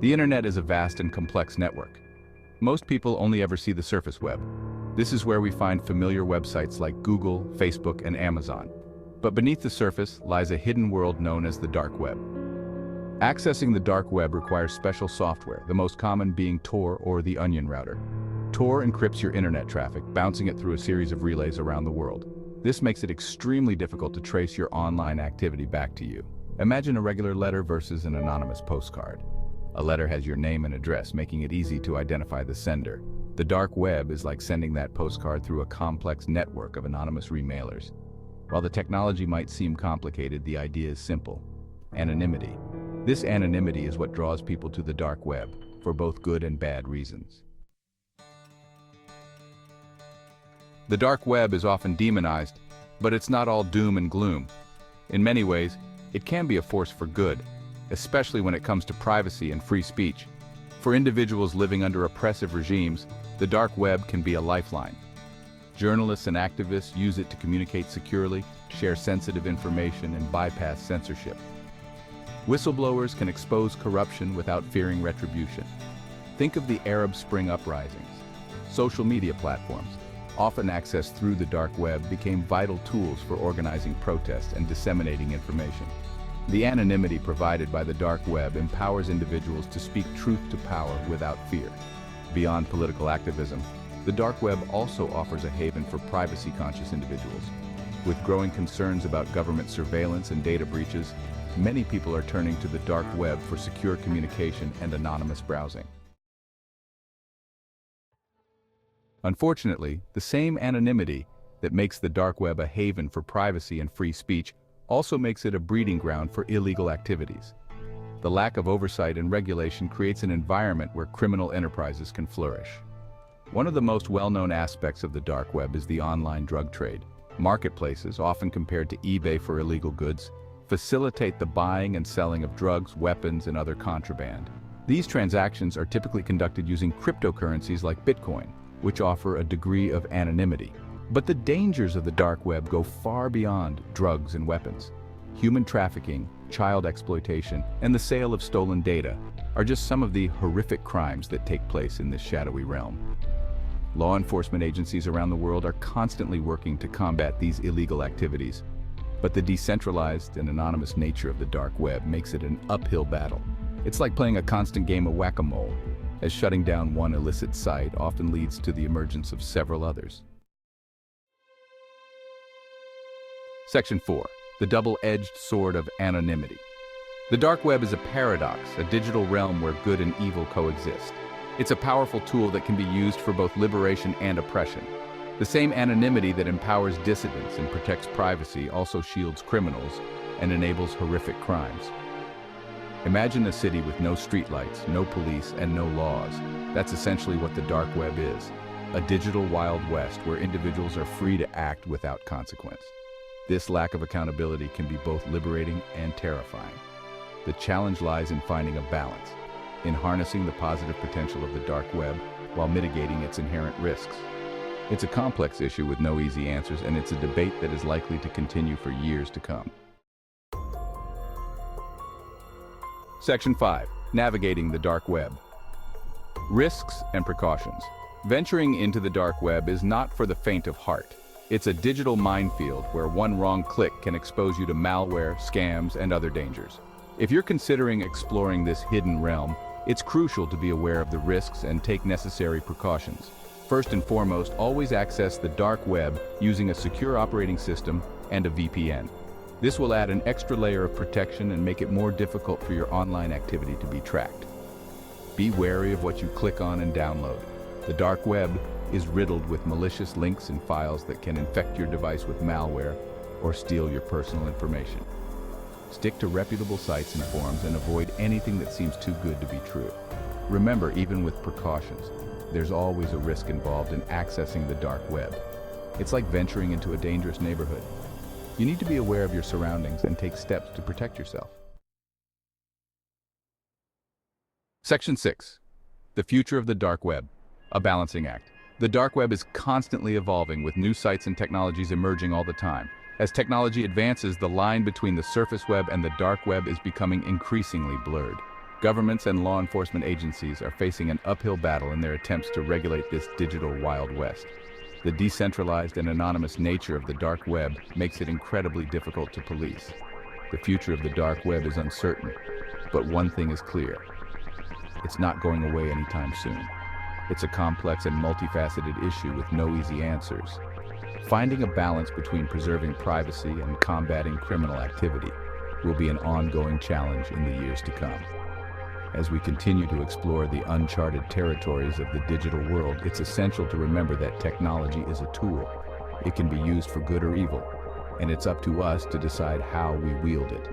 The internet is a vast and complex network. Most people only ever see the surface web. This is where we find familiar websites like Google, Facebook, and Amazon. But beneath the surface lies a hidden world known as the dark web. Accessing the dark web requires special software, the most common being Tor or the Onion router. Tor encrypts your internet traffic, bouncing it through a series of relays around the world. This makes it extremely difficult to trace your online activity back to you. Imagine a regular letter versus an anonymous postcard. A letter has your name and address, making it easy to identify the sender. The dark web is like sending that postcard through a complex network of anonymous remailers. While the technology might seem complicated, the idea is simple: anonymity. This anonymity is what draws people to the dark web, for both good and bad reasons. The dark web is often demonized, but it's not all doom and gloom. In many ways, it can be a force for good, especially when it comes to privacy and free speech. For individuals living under oppressive regimes, the dark web can be a lifeline. Journalists and activists use it to communicate securely, share sensitive information, and bypass censorship. Whistleblowers can expose corruption without fearing retribution. Think of the Arab Spring uprisings. Social media platforms, often accessed through the dark web, became vital tools for organizing protests and disseminating information. The anonymity provided by the dark web empowers individuals to speak truth to power without fear. Beyond political activism, the dark web also offers a haven for privacy-conscious individuals. With growing concerns about government surveillance and data breaches, many people are turning to the dark web for secure communication and anonymous browsing. Unfortunately, the same anonymity that makes the dark web a haven for privacy and free speech also makes it a breeding ground for illegal activities. The lack of oversight and regulation creates an environment where criminal enterprises can flourish. One of the most well-known aspects of the dark web is the online drug trade. Marketplaces, often compared to eBay for illegal goods, facilitate the buying and selling of drugs, weapons, and other contraband. These transactions are typically conducted using cryptocurrencies like Bitcoin, which offer a degree of anonymity. But the dangers of the dark web go far beyond drugs and weapons. Human trafficking, child exploitation, and the sale of stolen data are just some of the horrific crimes that take place in this shadowy realm. Law enforcement agencies around the world are constantly working to combat these illegal activities, but the decentralized and anonymous nature of the dark web makes it an uphill battle. It's like playing a constant game of whack-a-mole, as shutting down one illicit site often leads to the emergence of several others. Section 4. The double-edged sword of anonymity. The dark web is a paradox, a digital realm where good and evil coexist. It's a powerful tool that can be used for both liberation and oppression. The same anonymity that empowers dissidents and protects privacy also shields criminals and enables horrific crimes. Imagine a city with no streetlights, no police, and no laws. That's essentially what the dark web is. A digital Wild West where individuals are free to act without consequence. This lack of accountability can be both liberating and terrifying. The challenge lies in finding a balance, in harnessing the positive potential of the dark web while mitigating its inherent risks. It's a complex issue with no easy answers, and it's a debate that is likely to continue for years to come. Section 5. Navigating the dark web. Risks and precautions. Venturing into the dark web is not for the faint of heart. It's a digital minefield where one wrong click can expose you to malware, scams, and other dangers. If you're considering exploring this hidden realm, it's crucial to be aware of the risks and take necessary precautions. First and foremost, always access the dark web using a secure operating system and a VPN. This will add an extra layer of protection and make it more difficult for your online activity to be tracked. Be wary of what you click on and download. The dark web is riddled with malicious links and files that can infect your device with malware or steal your personal information. Stick to reputable sites and forums and avoid anything that seems too good to be true. Remember, even with precautions, there's always a risk involved in accessing the dark web. It's like venturing into a dangerous neighborhood. You need to be aware of your surroundings and take steps to protect yourself. Section 6. The future of the dark web. A balancing act. The dark web is constantly evolving, with new sites and technologies emerging all the time. As technology advances, the line between the surface web and the dark web is becoming increasingly blurred. Governments and law enforcement agencies are facing an uphill battle in their attempts to regulate this digital Wild West. The decentralized and anonymous nature of the dark web makes it incredibly difficult to police. The future of the dark web is uncertain, but one thing is clear. It's not going away anytime soon. It's a complex and multifaceted issue with no easy answers. Finding a balance between preserving privacy and combating criminal activity will be an ongoing challenge in the years to come. As we continue to explore the uncharted territories of the digital world, it's essential to remember that technology is a tool. It can be used for good or evil, and it's up to us to decide how we wield it.